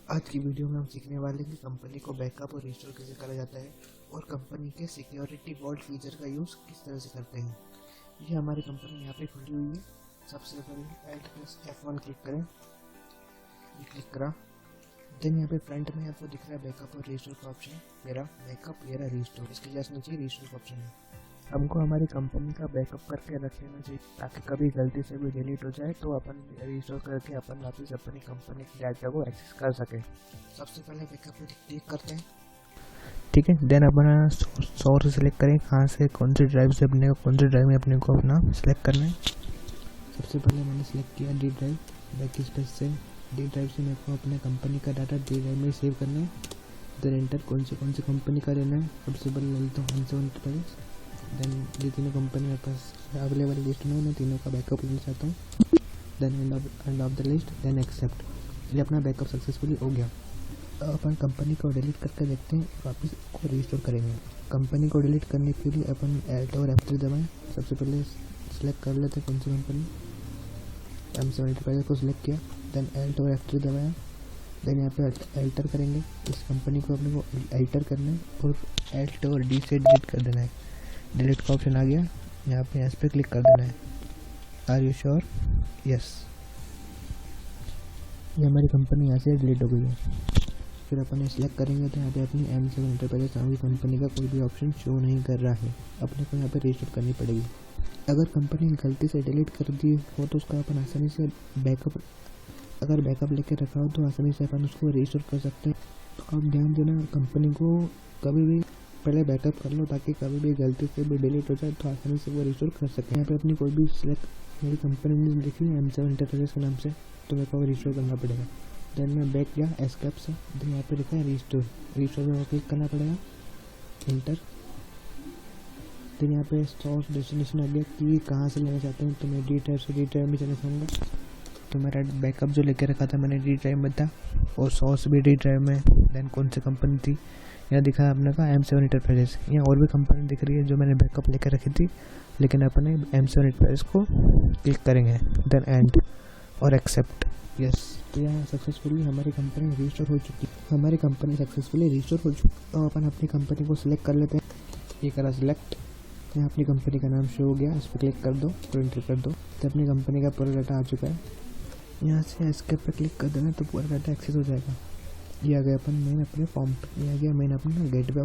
आज की वीडियो में हम सीखने वाले हैं कि कंपनी को बैकअप और रिस्टोर कैसे करा जाता है और कंपनी के सिक्योरिटी वॉल्ट फीचर का यूज़ किस तरह से करते हैं। ये हमारी कंपनी यहाँ पे खुली हुई है। सबसे पहले Alt+F1 क्लिक करें। ये क्लिक करा, देन यहाँ पे फ्रंट में आपको दिख रहा है बैकअप और रिस्टोर का ऑप्शन। मेरा बैकअप, मेरा रिस्टोर, इसके जस्ट नीचे रिस्टोर का ऑप्शन है। हमको हमारी कंपनी का बैकअप करके रख लेना चाहिए ताकि कभी गलती से भी डिलीट हो जाए तो अपन रिस्टोर करके अपन वापस अपनी कंपनी की डाटा को एक्सेस कर सके। सबसे पहले बैकअप पे क्लिक करते हैं, ठीक है। देन अपना सोर्स सेलेक्ट करें, कहाँ से कौन सी ड्राइव से अपने को कौन सी ड्राइव में अपने को अपना सेलेक्ट करना है। सबसे पहले मैंने सेलेक्ट किया डी ड्राइव। बैक स्पेस से डी ड्राइव से मेरे को अपने कंपनी का डाटा डी ड्राइव में सेव करना है। देन एंटर कौन सी कंपनी का लेना है। सबसे पहले ले लेता हूँ 175। देन ये तीनों कंपनी मेरे पास अवेलेबल लिस्ट में, मैं तीनों का बैकअप लेना चाहता हूँ। Then end of the list, then accept. ये अपना बैकअप सक्सेसफुली हो गया। अब अपन कंपनी को डिलीट करके देखते हैं, वापस को रिस्टोर करेंगे। कंपनी को डिलीट करने के लिए अपन Alt और F3 दबाएं। सबसे पहले सेलेक्ट कर लेते हैं कौन सी कंपनी, M7 को सिलेक्ट किया। देन Alt और F3 दबाया। देन यहाँ पे अल्टर करेंगे, इस कंपनी को अपने को अल्टर करना है और Alt और D से डिलीट कर देना है। डिलीट का ऑप्शन आ गया, यहाँ पे इस पर क्लिक कर देना है। Are you sure? यस। ये हमारी कंपनी यहाँ से डिलीट हो गई है। फिर अपन ये सिलेक्ट करेंगे तो यहाँ पे अपनी M7 एंटरप्राइजेस नाम की कंपनी का कोई भी ऑप्शन शो नहीं कर रहा है। अपने को यहाँ पे रजिस्टर करनी पड़ेगी। अगर कंपनी गलती से डिलीट कर दी हो तो उसका अपन आसानी से बैकअप, अगर बैकअप लेके रखा हो तो आसानी से अपन उसको रजिस्टर कर सकते हैं। तो आप ध्यान देना, कंपनी को कभी भी पहले बैकअप कर लो ताकि कभी भी गलती से भी डिलीट हो जाए तो आसानी से वो रिस्टोर कर सकें। यहाँ पे अपनी कोई भी सिलेक्ट, मेरी कंपनी ने लिखी है M7 एंटरप्राइजेस के नाम से, तो मेरे को रिस्टोर करना पड़ेगा। देन मैं बैक गया एस्केप से, देन यहाँ पे लिखा है रिस्टोर। रिस्टोर में क्लिक करना पड़ेगा, इंटर। देन यहाँ पे सोर्स डेस्टिनेशन आ गया कि कहाँ से लेना चाहते हैं, तो मैं डी ड्राइव से डी ड्राइव में चले जाऊँगा। तो मेरा बैकअप जो लेके रखा था मैंने डी ड्राइव में था और सोर्स भी डी ड्राइव में। देन कौन सी कंपनी थी, यहाँ दिखा है अपने का M7 एंटरप्राइजेस। यहाँ और भी कंपनी दिख रही है जो मैंने बैकअप लेकर रखी थी, लेकिन अपने M7 एंटरप्राइजेस को क्लिक करेंगे। देन एंड और एक्सेप्ट, यस। तो यहाँ सक्सेसफुली हमारी कंपनी रिस्टोर हो चुकी है। हमारी कंपनी सक्सेसफुली रिस्टोर हो चुकी है। तो अपन अपनी कंपनी को सिलेक्ट कर लेते हैं। ये करा सिलेक्ट, यहाँ अपनी कंपनी का नाम शो हो गया, इस पर क्लिक कर दो, तो एंटर कर दो। तो अपनी कंपनी का पूरा डाटा आ चुका है। यहाँ से एस्केप पे क्लिक कर देना तो पूरा डाटा एक्सेस हो जाएगा। ये आ गया अपन मेन अपने फॉर्म पे, ये आ गया मेन अपना गेटवे।